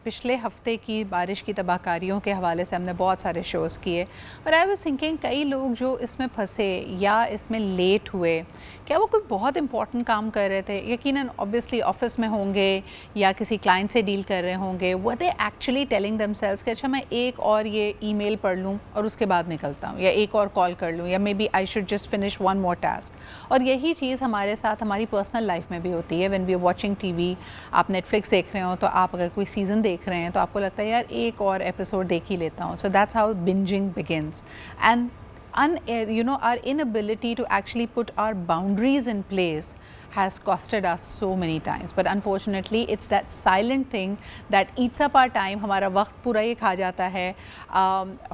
پچھلے ہفتے کی بارش کی تباہ کاریوں کے حوالے سے ہم نے بہت سارے شوز کیے، اور آئی واز تھنکنگ کئی لوگ جو اس میں پھنسے یا اس میں لیٹ ہوئے، کیا وہ کوئی بہت امپورٹنٹ کام کر رہے تھے؟ یقیناً اوبویسلی آفس میں ہوں گے یا کسی کلائنٹ سے ڈیل کر رہے ہوں گے. Were they actually telling themselves کہ اچھا میں ایک اور یہ ای میل پڑھ لوں اور اس کے بعد نکلتا ہوں، یا ایک اور کال کر لوں، یا maybe I should just finish one more task. اور یہی چیز ہمارے ساتھ ہماری پرسنل لائف میں بھی ہوتی ہے. When we are watching TV, آپ نیٹ فلکس دیکھ رہے ہوں تو آپ اگر کوئی سیزن دیکھ رہے ہیں تو آپ کو لگتا ہے یار ایک اور ایپیسوڈ دیکھ ہی لیتا ہوں. So that's how binging begins. And our inability to actually put our boundaries in place has costed us so many times. But unfortunately it's that silent thing that eats up our time. ہمارا وقت پورا یہ کھا جاتا ہے.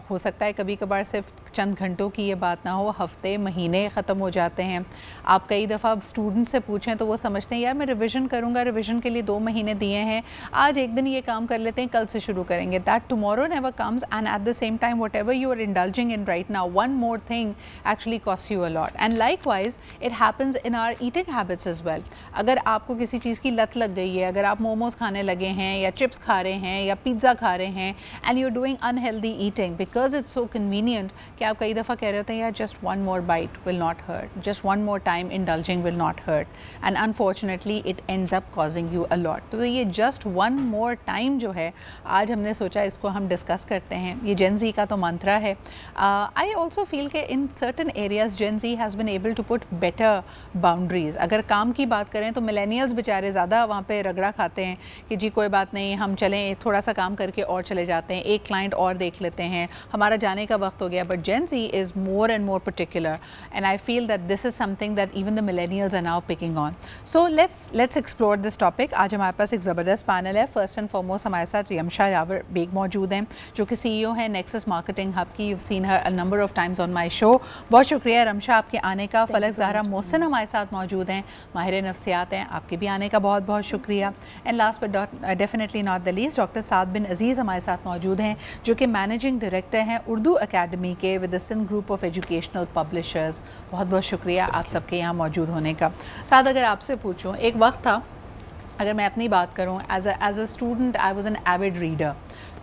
ہو سکتا ہے کبھی کبھار صرف چند گھنٹوں کی یہ بات نہ ہو، ہفتے مہینے ختم ہو جاتے ہیں. آپ کئی دفعہ اسٹوڈنٹ سے پوچھیں تو وہ سمجھتے ہیں یار میں ریویژن کروں گا، ریویژن کے لیے 2 مہینے دیے ہیں، آج ایک دن یہ کام کر لیتے ہیں، کل سے شروع کریں گے. That tomorrow never comes. And at the same time whatever you are indulging in right now, one more thing actually cost you a lot. And likewise it happens in our eating habits as well. اگر آپ کو کسی چیز کی لت لگ گئی ہے، اگر آپ موموز کھانے لگے ہیں یا چپس کھا رہے ہیں یا پیزا کھا رہے ہیں، and you are doing unhealthy eating because it's so convenient کہ آپ کئی دفعہ کہہ رہے ہوتے ہیں یار just one more bite will not hurt, just one more time indulging will not hurt. And unfortunately it ends up causing you a lot. تو یہ جسٹ ون مور ٹائم جو ہے، آج ہم نے سوچا اس کو ہم ڈسکس کرتے ہیں. یہ جین زی کا تو منترا ہے. آئی آلسو فیل کہ in certain areas gen Z has been able to put better boundaries. اگر کام کی بات کریں تو ملینیلز بیچارے زیادہ وہاں پہ رگڑا کھاتے ہیں کہ جی کوئی بات نہیں، ہم چلیں تھوڑا سا کام کر کے اور چلے جاتے ہیں، ایک کلائنٹ اور دیکھ لیتے ہیں، ہمارا جانے کا وقت ہو گیا. But gen Z is more and more particular, and I feel that this is something that even the millennials are now picking on. So let's explore this topic. آج ہمارے پاس ایک زبردست پینل ہے. فرسٹ اینڈ فارموسٹ ہمارے ساتھ ریمشا راور bag موجود ہیں جو کہ سی ای او ہیں نیکسس مارکیٹنگ ہب کی. You've seen her a number of times on my show. بہت شکریہ رمشا آپ کے آنے کا. فلک زہرا محسن ہمارے ساتھ موجود ہیں، ماہر نفسیات ہیں، آپ کے بھی آنے کا بہت بہت شکریہ. And last but definitely not the least, doctor Saad bin Aziz ہمارے ساتھ موجود ہیں جو کہ مینیجنگ ڈائریکٹر ہیں اردو اکیڈمی کے with the Sindh group of educational publishers. بہت بہت شکریہ آپ سب کے یہاں موجود ہونے کا. ساتھ اگر آپ سے پوچھوں، ایک وقت تھا، اگر میں اپنی بات کروں، as a student I was an avid reader.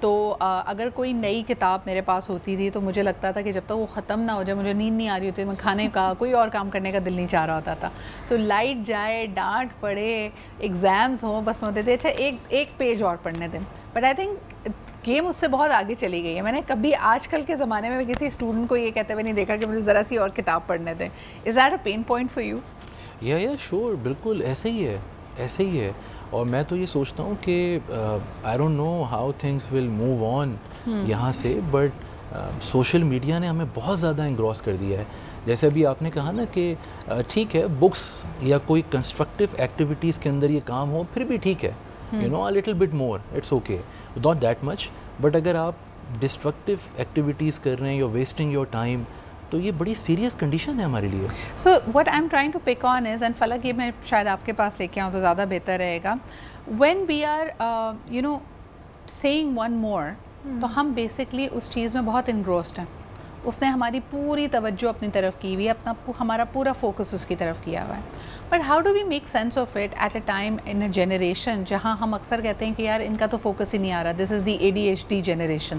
تو اگر کوئی نئی کتاب میرے پاس ہوتی تھی تو مجھے لگتا تھا کہ جب تک وہ ختم نہ ہو جائے، مجھے نیند نہیں آ رہی ہوتی، میں کھانے کا کوئی اور کام کرنے کا دل نہیں چاہ رہا ہوتا تھا. تو لائٹ جائے، ڈانٹ پڑے، ایگزامس ہوں، بس میں ہوتے تھے اچھا ایک پیج اور پڑھنے دیں. بٹ آئی تھنک گیم اس سے بہت آگے چلی گئی ہے. میں نے کبھی آج کل کے زمانے میں کسی اسٹوڈنٹ کو یہ کہتے ہوئے نہیں دیکھا کہ مجھے ذرا سی اور کتاب پڑھنے دیں. Is that a pain point for you? یا شیور، بالکل ایسے ہی ہے، ایسے ہی ہے. اور میں تو یہ سوچتا ہوں کہ I don't know how things will move on یہاں سے، بٹ سوشل میڈیا نے ہمیں بہت زیادہ انگراس کر دیا ہے. جیسے ابھی آپ نے کہا نا کہ ٹھیک ہے بکس یا کوئی کنسٹرکٹیو ایکٹیویٹیز کے اندر یہ کام ہو پھر بھی ٹھیک ہے، you know, a little bit more it's okay, not that much. But اگر آپ ڈسٹرکٹیو ایکٹیویٹیز کر رہے ہیں، یو ویسٹنگ یور ٹائم، تو یہ بڑی سیریس کنڈیشن ہے ہمارے لیے. So what I am trying to pick on is, and flick یہ میں شاید آپ کے پاس لے کے آؤں تو زیادہ بہتر رہے گا. When we are you know seeing one more, تو ہم بیسکلی اس چیز میں بہت انگروسڈ ہیں. اس نے ہماری پوری توجہ اپنی طرف کی ہوئی ہے، ہمارا پورا فوکس اس کی طرف کیا ہوا ہے. But how do we make sense of it at a time in a generation جہاں ہم اکثر کہتے ہیں کہ یار ان کا تو فوکس ہی نہیں آ رہا، this is the ADHD generation,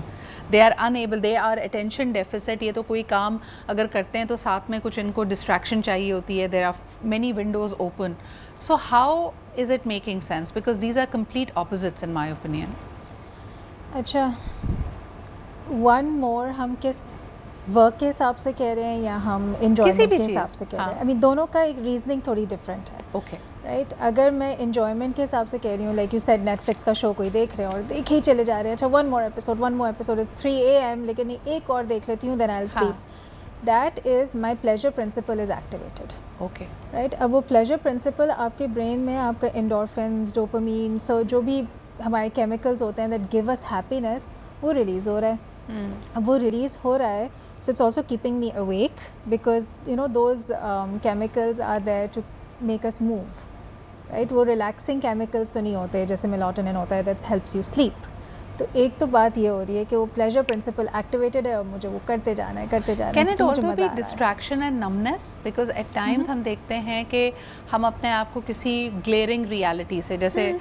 they are unable, they are attention deficit. یہ تو کوئی کام اگر کرتے ہیں تو ساتھ میں کچھ ان کو ڈسٹریکشن چاہیے ہوتی ہے، there are many windows open. So how is it making sense? Because these are complete opposites in my opinion. اچھا، ون مور ہم کس ورک کے حساب سے کہہ رہے ہیں یا ہم انجوائمنٹ کے حساب سے کہہ رہے ہیں؟ دونوں کا ایک ریزننگ تھوڑی ڈفرینٹ ہے. Okay right. اگر میں انجوائمنٹ کے حساب سے کہہ رہی ہوں، like you said Netflix کا شو کوئی دیکھ رہے ہیں اور دیکھ ہی چلے جا رہے ہیں، اچھا one more episode is 3 AM، لیکن ایک اور دیکھ لیتی ہوں، then I will sleep. That is my pleasure principle is activated. Okay right. اب وہ پلیجر پرنسپل آپ کے برین میں آپ کا انڈورفنس، ڈوپامین، سو جو بھی ہمارے کیمیکلز ہوتے ہیں دیٹ گیو اس ہیپینیس، وہ ریلیز ہو رہا ہے. اب وہ ریلیز ہو رہا ہے، so it's also keeping me awake because you know those chemicals are there to make us move, right? وہ relaxing chemicals تو نہیں ہوتے جیسے melatonin ہوتا ہے that helps you sleep, تو ایک تو بات یہ ہو رہی ہے کہ وہ پلیجر پرنسپل ایکٹیویٹڈ ہے اور مجھے وہ کرتے جانا ہے کرتے جانا ہے. Can it also be distraction and numbness? Because at times ہم دیکھتے ہیں کہ ہم اپنے آپ کو کسی گلیئرنگ ریالٹی سے, جیسے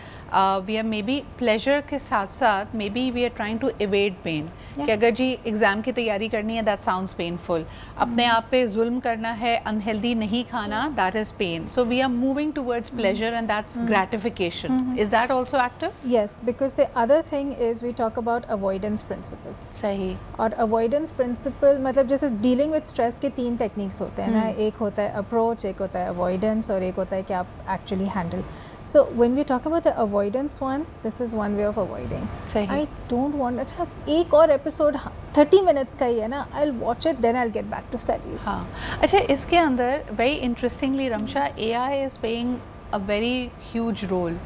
we are maybe pleasure کے ساتھ ساتھ maybe we are trying to avoid pain, کہ اگر جی ایگزام کی تیاری کرنی ہے دیٹ ساؤنڈس پینفل, اپنے آپ پہ ظلم کرنا ہے, انہیلدی نہیں کھانا, that is pain. So we are moving towards pleasure and that's gratification. Is that also active? Yes, because the other thing is we talk about avoidance principle. صحیح. اور اوائڈنس پرنسپل مطلب جیسے ڈیلنگ وتھ اسٹریس کے 3 techniques ہوتے ہیں نا, ایک ہوتا ہے اپروچ, ایک ہوتا ہے اوائڈنس, اور ایک ہوتا ہے کہ آپ actually handle. So when we talk about the avoidance one, this is one way of avoiding. I don't want, اچھا ایک اور ایپیسوڈ 30 minutes کا ہی ہے نا, I'll watch it then I'll get back to studies. ہاں اچھا, اس کے اندر very interestingly Rimsha, AI is playing a very huge role.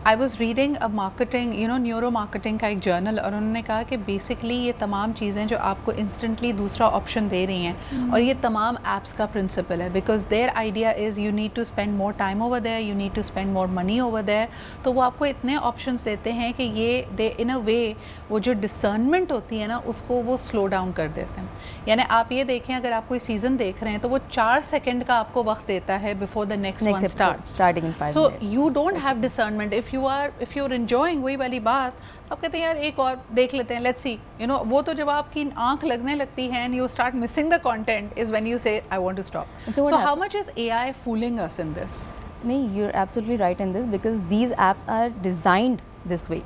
I was reading a marketing, neuro marketing کا ایک جرنل, اور انہوں نے کہا کہ بیسکلی یہ تمام چیزیں جو آپ کو انسٹنٹلی دوسرا آپشن دے رہی ہیں, اور یہ تمام ایپس کا پرنسپل ہے, because their idea is you need to spend more time over there, you need to spend more money over there. تو وہ آپ کو اتنے آپشنس دیتے ہیں کہ یہ دے ان اے وے وہ جو ڈسرنمنٹ ہوتی ہے نا اس کو وہ سلو ڈاؤن کر دیتے ہیں. یعنی آپ یہ دیکھیں, اگر آپ کوئی سیزن دیکھ رہے ہیں تو وہ 4 سیکنڈ کا آپ کو وقت دیتا ہے before the next one starts. So you don't have discernment. if you're enjoying وہی والی بات, آپ کہتے ہیں یار ایک اور دیکھ لیتے ہیں, لیٹس سی, وہ تو جب آپ کی آنکھ لگنے لگتی ہے and you start missing the content is when you say I want to stop. So how much is AI fooling us in this? نہیں, you're absolutely right in this because these apps are designed this way.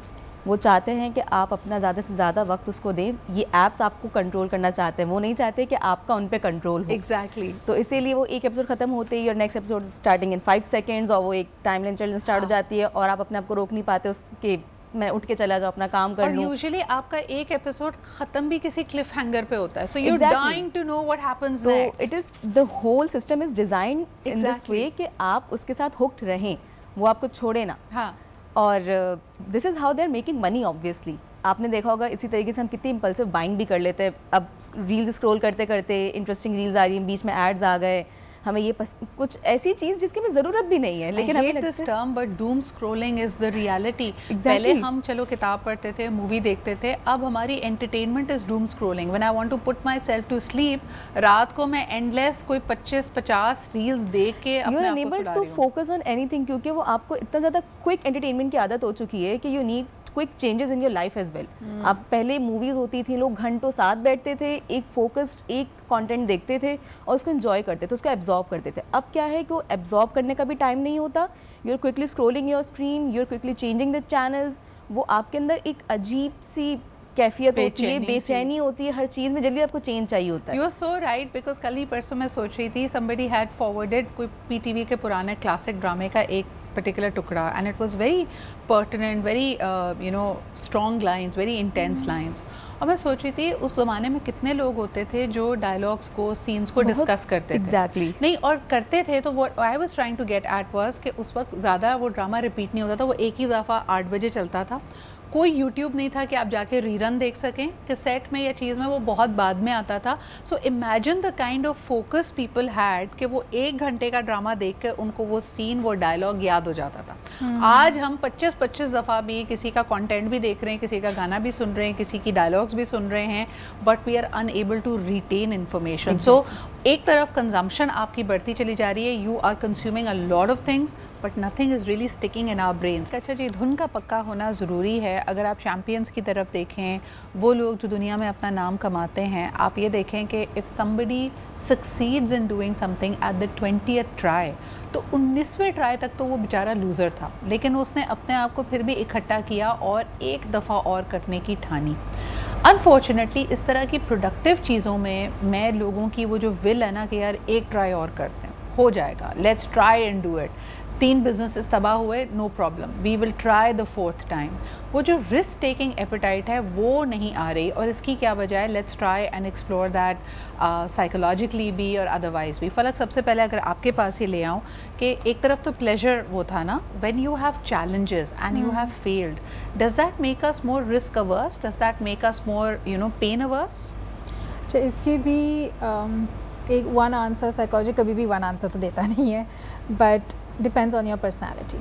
وہ چاہتے ہیں کہ آپ اپنا زیادہ سے زیادہ وقت اس کو دیں. یہ ایپس آپ کو کنٹرول کرنا چاہتے ہیں, وہ نہیں چاہتے کہ آپ کا ان پہ کنٹرول ہو. ایگزیکٹلی. تو اسی لیے وہ ایک ایپیسوڈ ختم ہوتے ہی اور نیکسٹ ایپیسوڈ اسٹارٹنگ ان 5 seconds, اور وہ ایک ٹائم لائن چلنا اسٹارٹ ہو جاتی ہے, اور آپ اپنے آپ کو روک نہیں پاتے اس کے میں اٹھ کے چلا جاؤ اپنا کام کر لوں. اور یوزلی آپ کا ایک ایپیسوڈ ختم بھی کسی کلف ہینگر پہ ہوتا ہے, so you are dying to know what happens next. It is the whole system is designed in this way کہ آپ اس کے ساتھ hooked رہیں, وہ آپ کو چھوڑے نا. ہاں. اور this is how they are making money. Obviously آپ نے دیکھا ہوگا اسی طریقے سے ہم کتنی امپلسو بائنگ بھی کر لیتے ہیں. اب ریلز اسکرول کرتے کرتے انٹرسٹنگ ریلز آ رہی ہیں, بیچ میں ایڈز آ گئے, ہمیں یہ کچھ ایسی چیز جس کی ہمیں ضرورت بھی نہیں ہے, لیکن ہمیں this term but doom scrolling is the reality. پہلے ہم چلو کتاب پڑھتے تھے, مووی دیکھتے تھے, اب ہماری entertainment is doom scrolling. When I want to put myself to sleep, رات کو میں اینڈ لیس کوئی 25-50 ریلز دیکھ کے اپنے آپ کو سلا رہی ہوں. To focus on anything, کیونکہ وہ آپ کو اتنا زیادہ کوئک انٹرٹینمنٹ کی عادت ہو چکی ہے کہ you need quick changes in your life as well. اب پہلے موویز ہوتی تھیں, لوگ گھنٹوں ساتھ بیٹھتے تھے, ایک فوکسڈ ایک کانٹینٹ دیکھتے تھے اور اس کو انجوائے کرتے تھے, اس کو ایبزارب کرتے تھے. اب کیا ہے کہ وہ ایبزارب کرنے کا بھی ٹائم نہیں ہوتا. You are quickly scrolling your screen, you are quickly changing the channels. وہ آپ کے اندر ایک عجیب سی کیفیت ہوتی ہے, بے چینی ہوتی ہے, ہر چیز میں جلدی آپ کو چینج چاہیے ہوتا ہے. You are so right, because کل ہی پرسوں میں سوچ رہی تھی, somebody had forwarded کوئی پی ٹی وی کے پرانے کلاسک ڈرامے کا ایک particular ٹکڑا, and it was very pertinent, very strong lines, very intense lines. اور میں سوچ رہی تھی اس زمانے میں کتنے لوگ ہوتے تھے جو ڈائلاگس کو, سینس کو ڈسکس کرتے تھے. ایگزیکٹلی. نہیں, اور کرتے تھے تو what I was trying to get at was کہ اس وقت زیادہ وہ ڈرامہ ریپیٹ نہیں ہوتا تھا, وہ ایک ہی دفعہ 8 بجے چلتا تھا. کوئی یوٹیوب نہیں تھا کہ آپ جا کے ری رن دیکھ سکیں, کہ سیٹ میں یا چیز میں وہ بہت بعد میں آتا تھا. So imagine the kind of focus people had کہ وہ 1 گھنٹے کا ڈرامہ دیکھ کے ان کو وہ سین, وہ ڈائلاگ یاد ہو جاتا تھا. آج ہم 25-25 دفعہ بھی کسی کا کانٹینٹ بھی دیکھ رہے ہیں, کسی کا گانا بھی سن رہے ہیں, کسی کی ڈائلاگس بھی سن رہے ہیں, but we are unable to retain information. So ایک طرف کنزمپشن آپ کی بڑھتی چلی جا رہی ہے, you are consuming a lot of things but nothing is really sticking in our brains. اچھا جی, دھن کا پکا ہونا ضروری ہے. اگر آپ چیمپئنس کی طرف دیکھیں, وہ لوگ جو دنیا میں اپنا نام کماتے ہیں, آپ یہ دیکھیں کہ if somebody succeeds in doing something at the 20th try, تو 19ویں ٹرائی تک تو وہ بیچارہ لوزر تھا, لیکن اس نے اپنے آپ کو پھر بھی اکٹھا کیا اور ایک دفعہ اور کرنے کی ٹھانی. انفارچونیٹلی اس طرح کی پروڈکٹیو چیزوں میں لوگوں کی وہ جو ول ہے نا کہ یار ایک ٹرائی اور کرتے ہیں, ہو جائے گا, let's try and do it. 3 businesses تباہ ہوئے, no problem, we will try the 4th time. وہ جو رسک ٹیکنگ ایپیٹائٹ ہے وہ نہیں آ رہی, اور اس کی کیا وجہ ہے؟ Let's try and explore that psychologically بھی اور ادروائز بھی. فلک, سب سے پہلے اگر آپ کے پاس ہی لے آؤں کہ ایک طرف تو پلیجر وہ تھا نا, when you have challenges and you have failed, does that make us more risk averse, does that make us more pain averse? اچھا, اس کی بھی ایک ون آنسر, سائیکالوجی کبھی بھی ون آنسر تو دیتا نہیں ہے, but depends on your personality.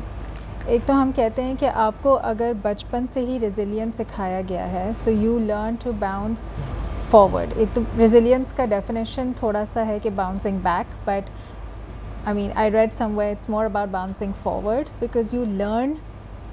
ایک تو ہم کہتے ہیں کہ آپ کو اگر بچپن سے ہی ریزیلینس سکھایا گیا ہے so you learn to bounce forward. ایک تو ریزیلینس کا ڈیفینیشن تھوڑا سا ہے کہ bouncing back, but I mean, I read somewhere it's more about bouncing forward because you learn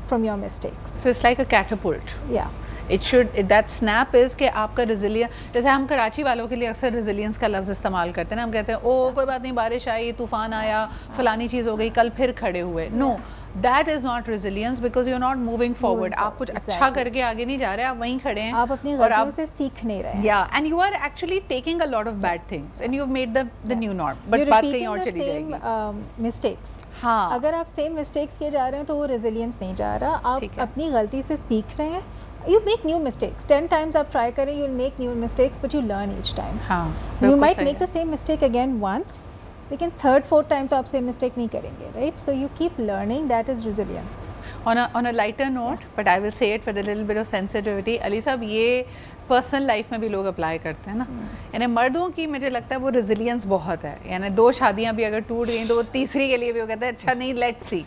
from your mistakes. So it's like a catapult. Yeah. It should, that snap is کہ آپ کا resilience, جیسے ہم کراچی والوں کے لیے اکثر resilience کا لفظ استعمال کرتے ہیں نا, ہم کہتے ہیں او کوئی بات نہیں, بارش آئی, طوفان آیا, فلانی چیز ہو گئی, کل پھر کھڑے ہوئے. نو, that is not resilience because you're not moving forward. آپ کچھ اچھا کر کے آگے نہیں جا رہے, آپ وہیں کھڑے ہیں, آپ اپنی غلطیوں سے سیکھ نہیں رہے ہیں. Yeah, and you are actually taking a lot of bad things and you've made the new norm. But بات کہیں اور چلی جائے گی. mistakes. ہاں, اگر آپ سیم مسٹیکس کیے جا رہے ہیں تو وہ ریزیلینس نہیں جا رہا. آپ اپنی غلطی سے سیکھ رہے ہیں. You make new mistakes. 10 times آپ ٹرائی کریں, you'll make new mistakes, but you learn each time. ہاں, You might make the same mistake again once, لیکن تھرڈ فورتھ ٹائم تو آپ سیم مسٹیک نہیں کریں گے, right? So you keep learning, that is resilience. On a lighter note, but I will say it with a little bit of sensitivity. علی صاحب, یہ personal life میں بھی لوگ اپلائی کرتے ہیں نا, یعنی مردوں کی مجھے لگتا ہے وہ ریزیلینس بہت ہے, یعنی 2 شادیاں بھی اگر ٹوٹ گئیں تو وہ تیسری کے لیے بھی وہ کہتے ہیں اچھا نہیں, لیٹس سی.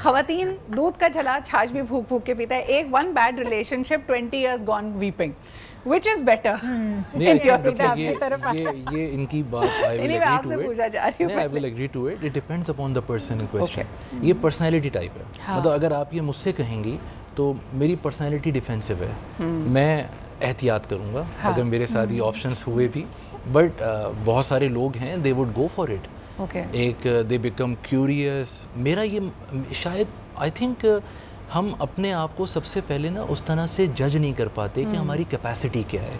خواتین دودھ کا جھلا چھاچھ بھی پھونک پھونک کے پیتا ہے. ایک one bed relation ship 20 years gone weeping, which is better. یہ ان کی بات I will agree to it. It depends upon the person in question. یہ پرسنالٹی ٹائپ ہے. مطلب اگر آپ یہ مجھ سے کہیں گی تو میری پرسنالٹی ڈیفینسو ہے, میں احتیاط کروں گا اگر میرے ساتھ یہ آپشنس ہوئے بھی. بٹ بہت سارے لوگ ہیں they would go for it. ایک دے بیکم کیوریس. میرا یہ شاید آئی تھنک ہم اپنے آپ کو سب سے پہلے نا اس طرح سے جج نہیں کر پاتے کہ ہماری کیپیسٹی کیا ہے.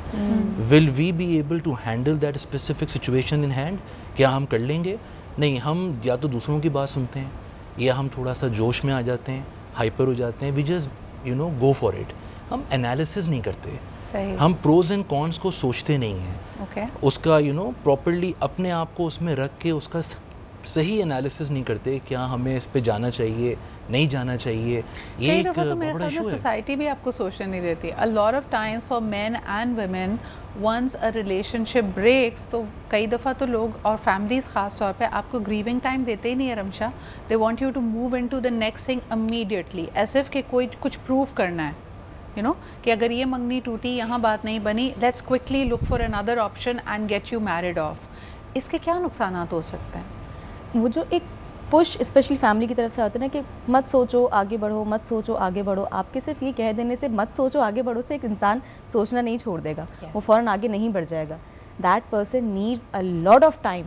Will we be able to handle that specific situation in hand, کیا ہم کر لیں گے؟ نہیں, ہم یا تو دوسروں کی بات سنتے ہیں یا ہم تھوڑا سا جوش میں آ جاتے ہیں, ہائپر ہو جاتے ہیں. We just go for it. ہم انالیسس نہیں کرتے, ہم پروز اینڈ کونس کو سوچتے نہیں ہیں, اس کا پراپرلی اپنے آپ کو اس میں رکھ کے اس کا صحیح انالیسس نہیں کرتے, کیا ہمیں اس پہ جانا چاہیے نہیں جانا چاہیے. یہ ایک بہت بڑا ایشو ہے. سوسائٹی بھی آپ کو سوچنے نہیں دیتی. A lot of times for men and women, once a relationship breaks, تو کئی دفعہ تو لوگ اور فیملیز خاص طور پہ آپ کو گریونگ ٹائم دیتے ہی نہیں ہے Rimsha. They want you to move into the next thing immediately, as if کہ کوئی کچھ پروف کرنا ہے, کہ اگر یہ منگنی ٹوٹی, یہاں بات نہیں بنی, let's quickly look for another option and get you married off. اس کے کیا نقصانات ہو سکتے ہیں؟ وہ جو ایک پش اسپیشلی فیملی کی طرف سے آتا ہے نا کہ مت سوچو آگے بڑھو, مت سوچو آگے بڑھو. آپ کے صرف یہ کہہ دینے سے مت سوچو آگے بڑھو سے ایک انسان سوچنا نہیں چھوڑ دے گا, وہ فوراً آگے نہیں بڑھ جائے گا. That person needs a lot of time.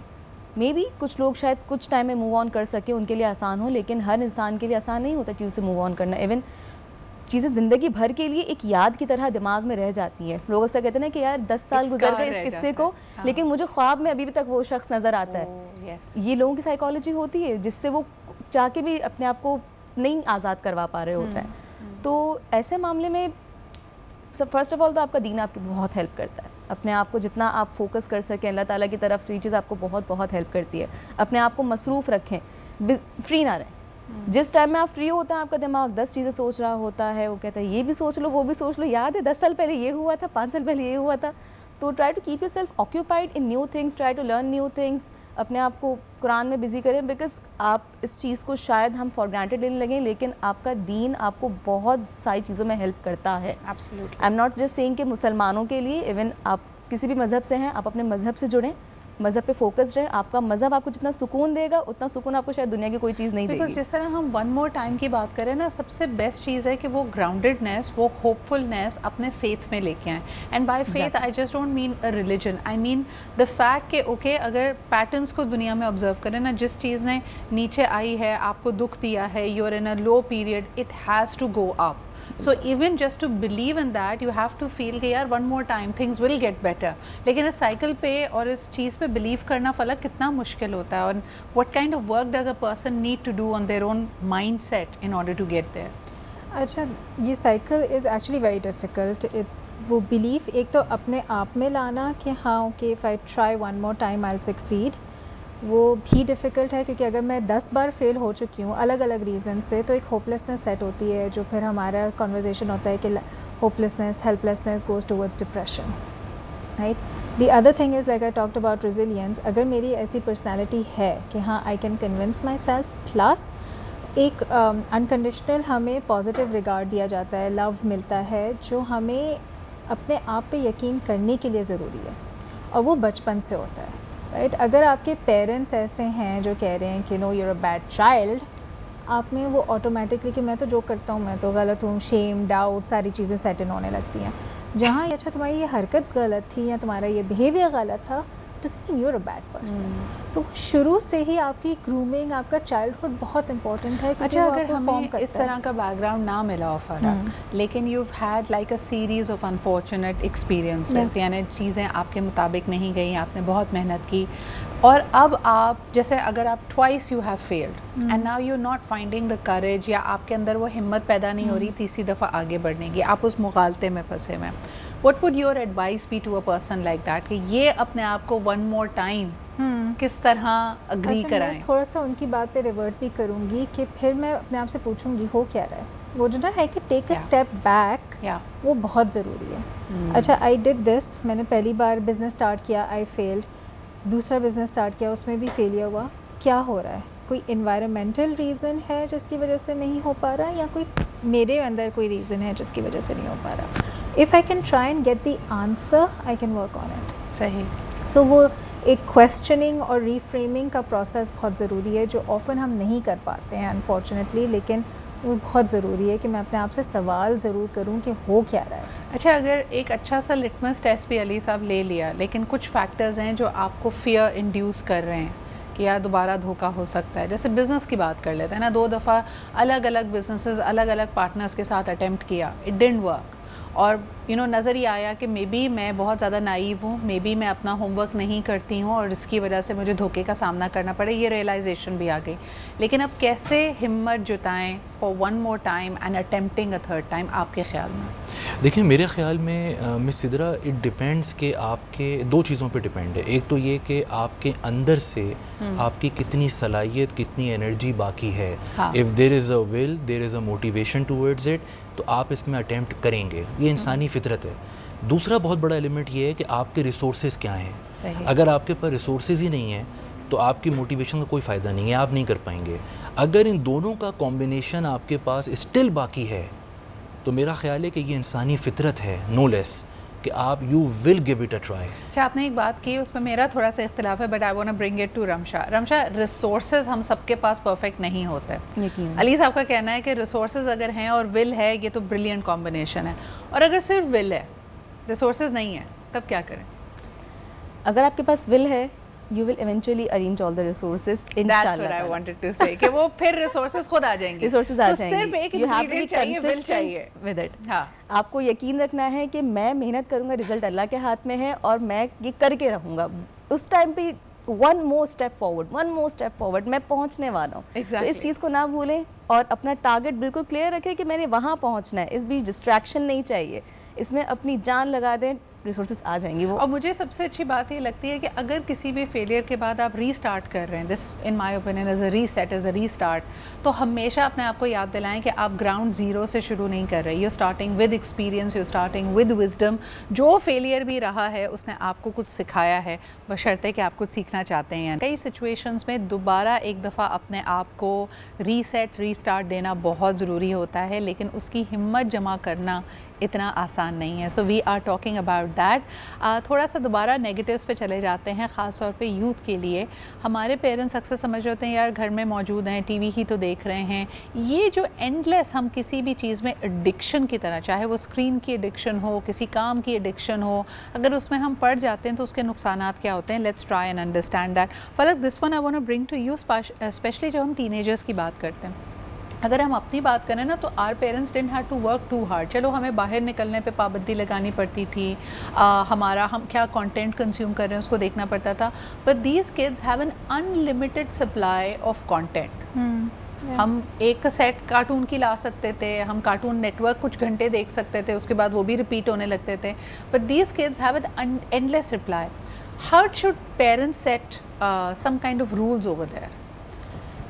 Maybe کچھ لوگ شاید کچھ ٹائم میں موو آن کر سکے, ان کے لیے آسان ہو, لیکن ہر انسان کے لیے آسان نہیں ہوتا چیز سے موو آن کرنا. ایون چیزیں زندگی بھر کے لیے ایک یاد کی طرح دماغ میں رہ جاتی ہیں. لوگ ایسا کہتے ہیں نا کہ یار 10 سال گزر گئے اس قصے کو, لیکن مجھے خواب میں ابھی بھی تک وہ شخص نظر آتا ہے. یہ لوگوں کی سائیکالوجی ہوتی ہے جس سے وہ چاہ کے بھی اپنے آپ کو نہیں آزاد کروا پا رہے ہوتا ہے. تو ایسے معاملے میں فرسٹ آف آل تو آپ کا دین آپ کی بہت ہیلپ کرتا ہے. اپنے آپ کو جتنا آپ فوکس کر سکیں اللہ تعالیٰ کی طرف, یہ چیز آپ کو بہت بہت ہیلپ کرتی ہے. اپنے آپ کو مصروف رکھیں, فری نہ رہیں. جس ٹائم میں آپ فری ہوتا ہے آپ کا دماغ 10 چیزیں سوچ رہا ہوتا ہے, وہ کہتا ہے یہ بھی سوچ لو وہ بھی سوچ لو, یاد ہے 10 سال پہلے یہ ہوا تھا, 5 سال پہلے یہ ہوا تھا. تو try to keep yourself occupied in new things, try to learn new things. اپنے آپ کو قرآن میں بزی کریں, بیکاز آپ اس چیز کو شاید ہم فار گرانٹیڈ لینے لگیں, لیکن آپ کا دین آپ کو بہت ساری چیزوں میں ہیلپ کرتا ہے. I am not just saying کہ مسلمانوں کے لیے, ایون آپ کسی بھی مذہب سے ہیں, آپ اپنے مذہب سے جڑیں, مذہب پہ فوکس رہے. آپ کا مذہب آپ کو جتنا سکون دے گا اتنا سکون آپ کو شاید دنیا کی کوئی چیز نہیں دے گی. جس طرح ہم ون مور ٹائم کی بات کریں نا, سب سے بیسٹ چیز ہے کہ وہ گراؤنڈیڈنیس, وہ ہوپفلنیس اپنے فیتھ میں لے کے آئیں. And by faith I just don't mean a religion, I mean the fact کہ اوکے اگر پیٹرنس کو دنیا میں آبزرو کریں نا, جس چیز نے نیچے آئی ہے, آپ کو دکھ دیا ہے, you are in a low period, it has to go up. So even just to believe in that, you have to feel کہ یار one more time things will get better. لیکن اس سائیکل پہ اور اس چیز پہ بلیو کرنا فلک کتنا مشکل ہوتا ہے, اور what kind of work does a person need to do on their own mindset in order to get there. اچھا, یہ cycle is actually very difficult. وہ بلیف ایک تو اپنے آپ میں لانا کہ ہاں okay if I try one more time I'll succeed, وہ بھی ڈیفیکلٹ ہے, کیونکہ اگر میں 10 بار فیل ہو چکی ہوں الگ الگ ریزن سے, تو ایک ہوپلیسنس سیٹ ہوتی ہے, جو پھر ہمارا کنورزیشن ہوتا ہے کہ hopelessness, helplessness goes towards depression, right. The other thing is like I talked about resilience. اگر میری ایسی پرسنالٹی ہے کہ ہاں I can convince myself, plus ایک انکنڈیشنل ہمیں پازیٹیو ریگارڈ دیا جاتا ہے، لو ملتا ہے جو ہمیں اپنے آپ پہ یقین کرنے کے لیے ضروری ہے، اور وہ بچپن سے ہوتا ہے، رائٹ. اگر آپ کے پیرنٹس ایسے ہیں جو کہہ رہے ہیں کہ no you are a bad child, آپ میں وہ آٹومیٹکلی کہ میں تو جو کرتا ہوں میں تو غلط ہوں، شیم، ڈاؤٹ، ساری چیزیں سیٹ ان ہونے لگتی ہیں. جہاں یہ اچھا تمہاری یہ حرکت غلط تھی یا تمہارا یہ بیہیویئر غلط تھا، doesn't mean you are a bad person. تو شروع سے ہی آپ کی گرومنگ، آپ کا چائلڈہڈ بہت امپورٹنٹ ہے. اچھا اگر ہمیں اس طرح کا بیک گراؤنڈ نہ ملا ہو فرا، لیکن you had like a series of unfortunate experiences, یعنی چیزیں آپ کے مطابق نہیں گئیں، آپ نے بہت محنت کی، اور اب آپ جیسے اگر آپ twice you have field and now you not finding the courage, یا آپ کے اندر وہ ہمت پیدا نہیں ہو رہی تیسری دفعہ آگے بڑھنے کی، آپ اس مغالطے میں پھنسے ہوئے، what would your advice be to a person like that کہ یہ اپنے آپ کو one more time کس طرح اگری کرائیں؟ میں تھوڑا سا ان کی بات پہ ریورٹ بھی کروں گی کہ پھر میں اپنے آپ سے پوچھوں گی ہو کیا رہا ہے، وہ جو نا ہے کہ ٹیک اے اسٹیپ بیک، وہ بہت ضروری ہے. اچھا آئی ڈڈ دس، میں نے پہلی بار بزنس اسٹارٹ کیا، آئی فیلڈ، دوسرا بزنس اسٹارٹ کیا، اس میں بھی فیلئر ہوا، کیا ہو رہا ہے؟ کوئی انوائرمنٹل ریزن ہے جس کی وجہ سے نہیں ہو پا رہا، یا کوئی میرے اندر کوئی ریزن ہے جس کی وجہ سے نہیں ہو پا رہا؟ if I can try and get the answer, I can work on it. صحیح. So وہ ایک کویسچننگ اور ریفریمنگ کا پروسیس بہت ضروری ہے، جو آفن ہم نہیں کر پاتے ہیں انفارچونیٹلی، لیکن وہ بہت ضروری ہے کہ میں اپنے آپ سے سوال ضرور کروں کہ ہو کیا رہا ہے. اچھا اگر ایک اچھا سا لٹمس ٹیسٹ بھی علی صاحب لے لیا، لیکن کچھ فیکٹرز ہیں جو آپ کو فیئر انڈیوس کر رہے ہیں کہ یار دوبارہ دھوکہ ہو سکتا ہے، جیسے بزنس کی بات کر لیتے ہیں نا، 2 دفعہ الگ الگ بزنسز الگ الگ پارٹنرز کے ساتھ اٹیمپٹ کیا، اٹ ڈنٹ ورک، اور نظر ہی آیا کہ مے بی میں بہت زیادہ نائیو ہوں، مے بی میں اپنا ہوم ورک نہیں کرتی ہوں اور اس کی وجہ سے مجھے دھوکے کا سامنا کرنا پڑے، یہ ریئلائزیشن بھی آ گئی. لیکن اب کیسے ہمت جتائیں for one more time and attempting a third time آپ کے خیال میں؟ دیکھیں میرے خیال میں مس سدرا اٹ ڈپینڈس کہ آپ کے 2 چیزوں پہ ڈپینڈ ہے. ایک تو یہ کہ آپ کے اندر سے آپ کی کتنی صلاحیت، کتنی انرجی باقی ہے. If there is a will, there is a motivation towards it, تو آپ اس میں اٹیمپٹ کریں گے، یہ انسانی فطرت ہے. دوسرا بہت بڑا ایلیمنٹ یہ ہے کہ آپ کے ریسورسز کیا ہیں. اگر آپ کے پاس ریسورسز ہی نہیں ہیں تو آپ کی موٹیویشن کا کوئی فائدہ نہیں ہے، آپ نہیں کر پائیں گے. اگر ان دونوں کا کمبینیشن آپ کے پاس اسٹل باقی ہے تو میرا خیال ہے کہ یہ انسانی فطرت ہے، نو لیس، کہ آپ you will give it a try. اچھا آپ نے ایک بات کی، اس میں میرا تھوڑا سا اختلاف ہے، but I want to bring it to Rimsha. Rimsha, resources ہم سب کے پاس پرفیکٹ نہیں ہوتے. علی صاحب کا کہنا ہے کہ ریسورسز اگر ہیں اور ول ہے، یہ تو بریلینٹ کمبینیشن ہے، اور اگر صرف ول ہے، ریسورسز نہیں ہے، تب کیا کریں؟ اگر آپ کے پاس ول ہے، you will eventually arrange all the resources inshallah. That's what I wanted to say کہ وہ پھر ریسورسز خود آ جائیں گے. ریسورسز آ جائیں گے. صرف ایک انگریڈینٹ چاہیے، ول چاہیے with it. ہاں آپ کو یقین رکھنا ہے کہ میں محنت کروں گا، رزلٹ اللہ کے ہاتھ میں ہے، اور میں یہ کر کے رہوں گا. اس ٹائم پہ one more step forward میں پہنچنے والا ہوں. تو اس چیز کو نہ بھولیں اور اپنا ٹارگیٹ بالکل کلیئر رکھیں کہ میں نے وہاں پہنچنا ہے. اس بیچ ڈسٹریکشن نہیں چاہیے، اس میں اپنی جان لگا دیں، ریسورسز آ جائیں گے وہ. اور مجھے سب سے اچھی بات یہ لگتی ہے کہ اگر کسی بھی فیلئر کے بعد آپ ری اسٹارٹ کر رہے ہیں، this in my opinion is a reset, is a restart, تو ہمیشہ اپنے آپ کو یاد دلائیں کہ آپ گراؤنڈ زیرو سے شروع نہیں کر رہے. You starting with experience, you starting with wisdom. جو فیلئر بھی رہا ہے اس نے آپ کو کچھ سکھایا ہے، بشرطے کہ آپ کچھ سیکھنا چاہتے ہیں. کئی سچویشنز میں دوبارہ ایک دفعہ اپنے آپ کو ری سیٹ، ری اسٹارٹ دینا بہت ضروری ہوتا ہے، لیکن اس کی ہمت جمع کرنا اتنا آسان نہیں ہے. So we are talking about that. تھوڑا سا دوبارہ نیگیٹیوز پہ چلے جاتے ہیں، خاص طور پہ یوتھ کے لیے. ہمارے پیرنٹس اکثر سمجھ رہے ہوتے ہیں یار گھر میں موجود ہیں، ٹی وی ہی تو دیکھ رہے ہیں. یہ جو اینڈ لیس ہم کسی بھی چیز میں ایڈکشن کی طرح، چاہے وہ اسکرین کی ایڈکشن ہو، کسی کام کی ایڈکشن ہو، اگر اس میں ہم پڑ جاتے ہیں تو اس کے نقصانات کیا ہوتے ہیں. Let's try and understand that. Falak, this one I want to bring to you, especially جب ہم ٹین ایجرس کی بات کرتے ہیں. اگر ہم اپنی بات کریں نا تو our parents didn't have to work too hard. چلو ہمیں باہر نکلنے پہ پابندی لگانی پڑتی تھی، ہم کیا کانٹینٹ کنزیوم کر رہے ہیں اس کو دیکھنا پڑتا تھا. But these kids have N unlimited supply of content. ہم ایک سیٹ کارٹون کی لا سکتے تھے، ہم کارٹون نیٹ ورک کچھ گھنٹے دیکھ سکتے تھے، اس کے بعد وہ بھی ریپیٹ ہونے لگتے تھے. But these kids have an endless reply. How should parents set some kind of rules over there?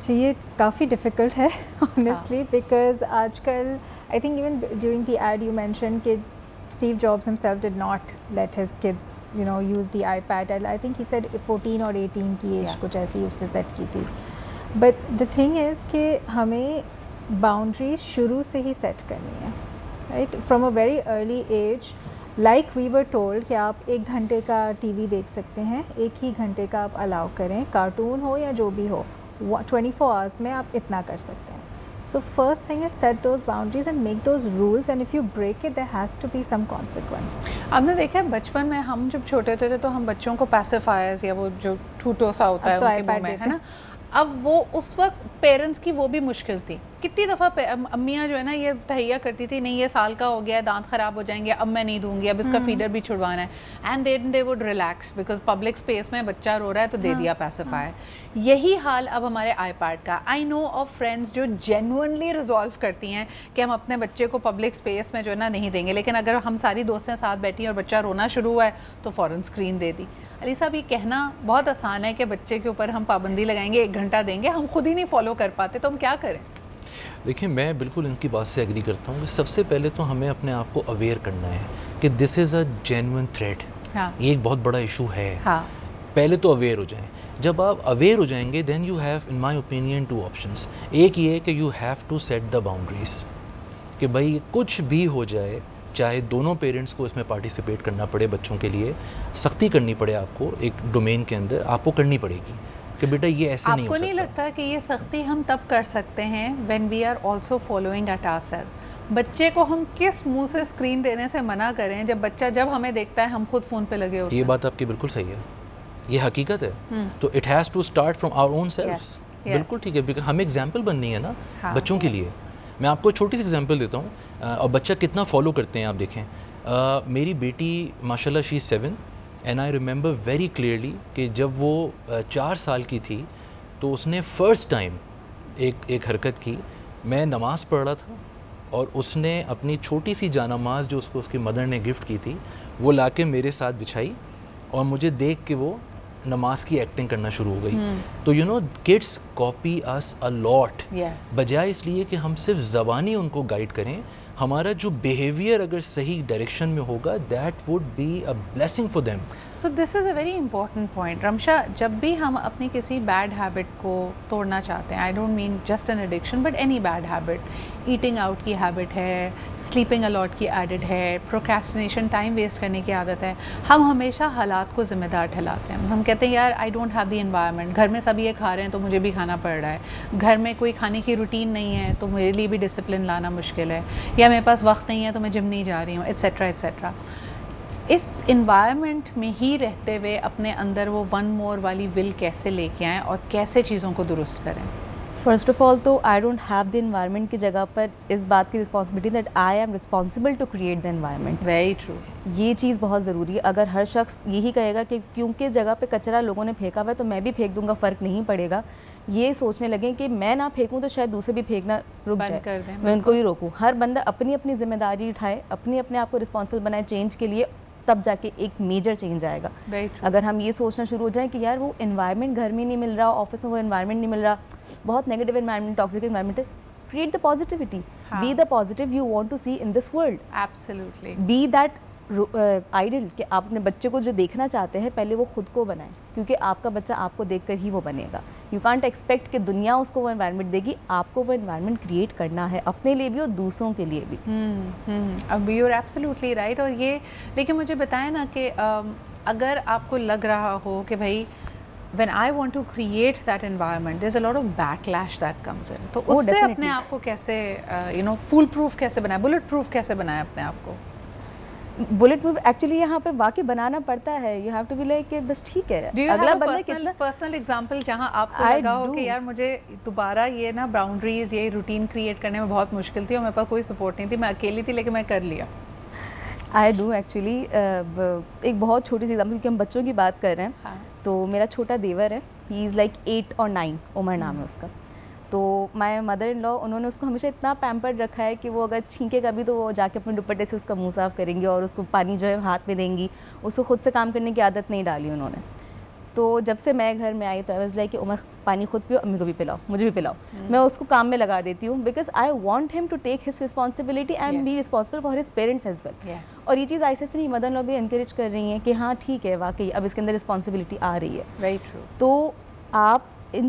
یہ کافی ڈیفیکلٹ ہے آنیسٹلی، بیکاز آج کل I think even during the ad you mention کہ Steve Jobs himself did not let his kids use the iPad. I think he said 14 اور 18 کی age کچھ ایسی اس نے سیٹ کی تھی. بٹ دا تھنگ از کہ ہمیں باؤنڈریز شروع سے ہی سیٹ کرنی ہے, right, from a very early age. Like we were told کہ آپ 1 گھنٹے کا ٹی وی دیکھ سکتے ہیں, 1 ہی گھنٹے کا آپ الاؤ کریں, کارٹون ہو یا جو بھی ہو, 24 hours میں آپ اتنا کر سکتے ہیں. So first thing is set those boundaries and make those rules, and if you break it there has to be some consequence. آپ نے دیکھا ہے بچپن میں ہم جب چھوٹے ہوتے تھے تو ہم بچوں کو پیسیفائرز یا وہ جو ٹوٹو سا ہوتا ہے ان کے منہ میں, ہے نا, اب وہ اس وقت پیرنٹس کی وہ بھی مشکل تھی. کتنی دفعہ امیاں جو ہے نا یہ تہیا کرتی تھی, نہیں یہ سال کا ہو گیا ہے, دانت خراب ہو جائیں گے, اب میں نہیں دوں گی, اب اس کا فیڈر بھی چھڑوانا ہے, and then they would relax because public space میں بچہ رو رہا ہے تو دے دیا پیسیفائر. یہی حال اب ہمارے آئی پیڈ کا. آئی نو آف فرینڈس جو جینوئنلی ریزالو کرتی ہیں کہ ہم اپنے بچے کو پبلک اسپیس میں جو ہے نا نہیں دیں گے, لیکن اگر ہم ساری دوستیں ساتھ بیٹھی ہیں اور بچہ رونا شروع ہوا ہے تو فوراً اسکرین دے دی. علی صاحب یہ کہنا بہت آسان ہے کہ بچے کے اوپر ہم پابندی لگائیں گے, 1 گھنٹہ دیں گے, ہم خود ہی نہیں فالو کر پاتے, تو ہم کیا کریں؟ دیکھیں میں بالکل ان کی بات سے ایگری کرتا ہوں کہ سب سے پہلے تو ہمیں اپنے آپ کو اویئر کرنا ہے کہ دس از اے جینوئن تھریٹ, یہ ایک بہت بڑا ایشو ہے. پہلے تو اویئر ہو جائیں. جب آپ اویئر ہو جائیں گے then you have in my opinion 2 options. ایک یہ کہ you have to set the boundaries کہ بھائی کچھ بھی ہو جائے, چاہے دونوں پیرنٹس کو اس میں پارٹیسپیٹ کرنا پڑے, بچوں کے لیے سختی کرنی پڑے, آپ کو ایک ڈومین کے اندر آپ کو کرنی پڑے گی کہ بیٹا یہ ایسے نہیں ہو سکتا. آپ کو نہیں لگتا کہ یہ سختی ہم تب کر سکتے ہیں when we are also following it ourself? بچے کو ہم کس منہ سے اسکرین دینے سے منع کریں جب بچہ جب ہمیں دیکھتا ہے ہم خود فون پہ لگے ہوتے ہیں؟ یہ بات آپ کی بالکل صحیح ہے, یہ حقیقت ہے. تو it has to start from our own selves. بالکل ٹھیک ہے, بیکاز ہمیں ایگزامپل بننی ہے نا بچوں کے لیے. میں آپ کو چھوٹی سی ایگزامپل دیتا ہوں اور بچہ کتنا فالو کرتے ہیں آپ دیکھیں. میری بیٹی ماشاء اللہ شی از 7 and I remember very clearly کہ جب وہ 4 سال کی تھی تو اس نے فرسٹ ٹائم ایک حرکت کی. میں نماز پڑھ رہا تھا اور اس نے اپنی چھوٹی سی جانماز جو اس کی مدر نے گفٹ کی تھی وہ لا کے میرے ساتھ بچھائی اور مجھے دیکھ کے وہ نماز کی ایکٹنگ کرنا شروع ہو گئی. تو یو نو کڈس کاپی اس اے لاٹ, بجائے اس لیے کہ ہم صرف زبانی ان کو گائیڈ کریں. ہمارا جو بیہیویئر اگر صحیح ڈائریکشن میں ہوگا that would be a blessing for them. So this is a very important point. Rimsha, جب بھی ہم اپنی کسی بیڈ ہیبٹ کو توڑنا چاہتے ہیں, I don't mean just an addiction but any bad habit, eating out کی ہیبٹ ہے, سلیپنگ الاٹ کی عادت ہے, پروکریسٹینیشن ٹائم ویسٹ کرنے کی عادت ہے, ہم ہمیشہ حالات کو ذمہ دار ٹھہراتے ہیں. ہم کہتے ہیں یار آئی ڈونٹ ہیو دی انوائرمنٹ, گھر میں سب یہ کھا رہے ہیں تو مجھے بھی کھانا پڑ رہا ہے, گھر میں کوئی کھانے کی روٹین نہیں ہے تو میرے لیے بھی ڈسپلن لانا مشکل ہے, یا میرے پاس وقت نہیں ہے تو میں جم نہیں جا رہی ہوں, ایٹسیٹرا ایٹسیٹرا. اس انوائرمنٹ میں ہی رہتے ہوئے اپنے اندر وہ 1 more والی ول کیسے لے کے آئیں اور کیسے چیزوں کو درست کریں؟ فرسٹ آف آل تو I don't have the environment کی جگہ پر اس بات کی responsibility that I am responsible to create the environment. Very true. یہ چیز بہت ضروری ہے. اگر ہر شخص یہی کہے گا کہ کیونکہ جگہ پہ کچرا لوگوں نے پھینکا ہوا ہے تو میں بھی پھینک دوں گا, فرق نہیں پڑے گا, یہ سوچنے لگیں کہ میں نہ پھینکوں تو شاید دوسرے بھی پھینکنا رک جائے, میں ان کو بھی روکوں. ہر بندہ اپنی اپنی ذمہ داری اٹھائے, اپنے آپ کو رسپانسبل بنائے چینج کے لیے, تب جا کے ایک میجر چینج آئے گا. اگر ہم یہ سوچنا شروع ہو جائیں کہ یار وہ انوائرمنٹ گھر میں نہیں مل رہا, آفس میں وہ انوائرمنٹ نہیں مل رہا, بہت نیگیٹو انوائرمنٹ, ٹاکسک انوائرمنٹ ہے, create the positivity, be the positive you want to see in this world. Absolutely. Be that ideal کہ آپ اپنے بچے کو جو دیکھنا چاہتے ہیں پہلے وہ خود کو بنائیں, کیونکہ آپ کا بچہ آپ کو دیکھ کر ہی وہ بنے گا. یو کانٹ ایکسپیکٹ کہ دنیا اس کو وہ انوائرمنٹ دے گی, آپ کو وہ انوائرمنٹ کریٹ کرنا ہے اپنے لیے بھی اور دوسروں کے لیے بھی. اب یو آر ایبسلیوٹلی رائٹ. اور یہ لیکن مجھے بتائیں نا کہ اگر آپ کو لگ رہا ہو کہ بھائی when I want to create that environment there's a lot of backlash that comes in, تو اس سے اپنے آپ کو کیسے فول پروف کیسے بنائے, بلٹ پروف کیسے بنائے اپنے آپ کو؟ بلٹ پروف ایکچولی یہاں پہ واقعی بنانا پڑتا ہے. You have to be like کہ بس ٹھیک ہے. اگلا بندہ کتنا پرسنل ایگزامپل جہاں آپ کو لگا ہو کہ یار مجھے دوبارہ یہ نا باؤنڈریز, یہ روٹین کریٹ کرنے میں بہت مشکل تھی اور میرے پاس کوئی سپورٹ نہیں تھی, میں اکیلی تھی لیکن میں کر لیا. I do actually. ایک بہت چھوٹی سی ایگزامپل کیونکہ ہم بچوں کی بات کر رہے ہیں, تو میرا چھوٹا دیور ہے, ہی از لائک 8 or 9, عمر نام ہے اس کا. تو مائی مدر ان لا انہوں نے اس کو ہمیشہ اتنا پیمپرڈ رکھا ہے کہ وہ اگر چھینکے گا بھی تو وہ جا کے اپنے دوپٹے سے اس کا منہ صاف کریں گے اور اس کو پانی جو ہے ہاتھ میں دیں گی. اس کو خود سے کام کرنے کی عادت نہیں ڈالی انہوں نے. تو جب سے میں گھر میں آئی تو آئی واز لائک کہ عمر پانی خود پیو, امی کو بھی پلاؤ, مجھے بھی پلاؤ. میں اس کو کام میں لگا دیتی ہوں because I want him to take his responsibility and be responsible for his parents as well. اور یہ چیز آہستہ آہستہ مدر ان لا بھی انکریج کر رہی ہیں کہ ہاں ٹھیک ہے واقعی اب اس کے اندر رسپانسبلٹی آ رہی ہے. Very true. تو آپ ان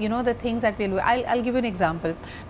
the things that we'll do. I'll give you an example.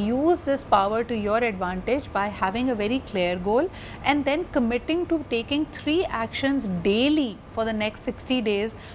use this power to your advantage by having a very clear goal and then committing to taking 3 actions daily for the next 60 days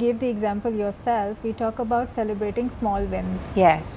gave the example yourself. We talk about celebrating small wins. Yes.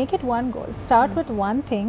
Make it one goal. Start with one thing.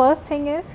First thing is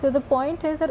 So the point is that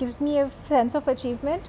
gives me a sense of achievement.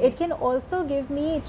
It can also give me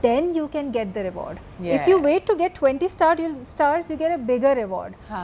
then you can get the reward. If you wait to get 20 stars, you get a bigger reward.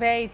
Very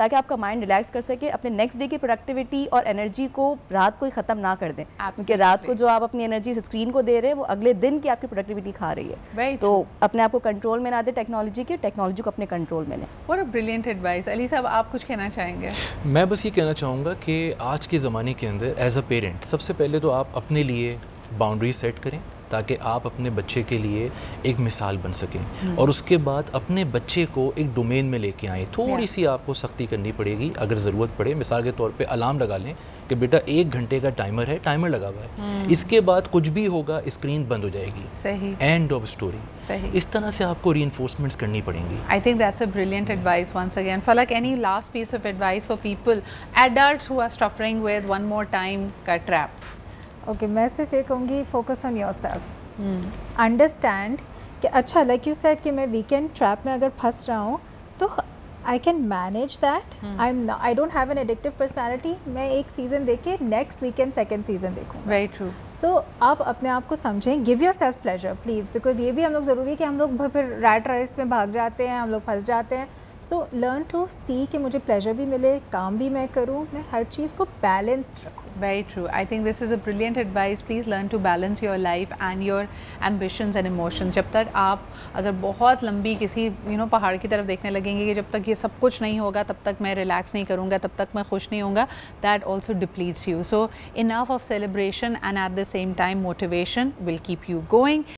تاکہ آپ کا mind relax کر سکے, اپنے next day کی productivity اور energy کو رات کو ہی ختم نہ کر دیں, کیونکہ رات کو جو آپ اپنی انرجی اسکرین کو دے رہے ہیں وہ اگلے دن کی آپ کی پروڈکٹیوٹی کھا رہی ہے. تو اپنے آپ کو کنٹرول میں نہ دیں ٹیکنالوجی کے, ٹیکنالوجی کو اپنے کنٹرول میں لیں. What a brilliant advice. علی صاحب آپ کچھ کہنا چاہیں گے؟ میں بس یہ کہنا چاہوں گا کہ آج کے زمانے کے اندر ایز اے پیرنٹ سب سے پہلے تو آپ اپنے لیے باؤنڈری سیٹ کریں تاکہ آپ اپنے بچے کے لیے ایک مثال بن سکیں, اور اس کے بعد اپنے بچے کو ایک ڈومین میں لے کے آئیں. تھوڑی سی آپ کو سختی کرنی پڑے گی اگر ضرورت پڑے. مثال کے طور پہ الارم لگا لیں کہ بیٹا 1 گھنٹے کا ٹائمر ہے, ٹائمر لگا ہوا ہے, اس کے بعد کچھ بھی ہوگا اسکرین بند ہو جائے گی. صحیح, اینڈ آف اسٹوری. صحیح. اس طرح سے آپ کو ری انفورسمنٹس کرنی پڑیں گی. I think that's a brilliant advice once again. Falak, any last piece of advice for people, adults who are suffering with one more time ka trap? Okay, میں صرف یہ کہوں گی focus on your self. Understand کہ اچھا like you sad کہ میں weekend trap میں اگر پھنس رہا ہوں تو I can manage that. I don't have an addictive personality. میں ایک سیزن دیکھ کے نیکسٹ ویکینڈ سیکنڈ سیزن دیکھوں. Very true. سو آپ اپنے آپ کو سمجھیں, give yourself pleasure please, because یہ بھی ہم لوگ ضروری ہے کہ ہم لوگ پھر ریٹ ریس میں بھاگ جاتے ہیں, ہم لوگ پھنس جاتے ہیں. سو لرن ٹو سی کہ مجھے پلیزر بھی ملے, کام بھی میں کروں, میں ہر چیز کو بیلنسڈ رکھوں. Very true. I think this is a brilliant advice. Please learn to balance your life and your ambitions and emotions. جب تک آپ اگر بہت لمبی کسی پہاڑ کی طرف دیکھنے لگیں گے کہ جب تک یہ سب کچھ نہیں ہوگا تب تک میں ریلیکس نہیں کروں گا, تب تک میں خوش نہیں ہوں گا, that also depletes you. So enough of celebration and at the same time motivation will keep you going.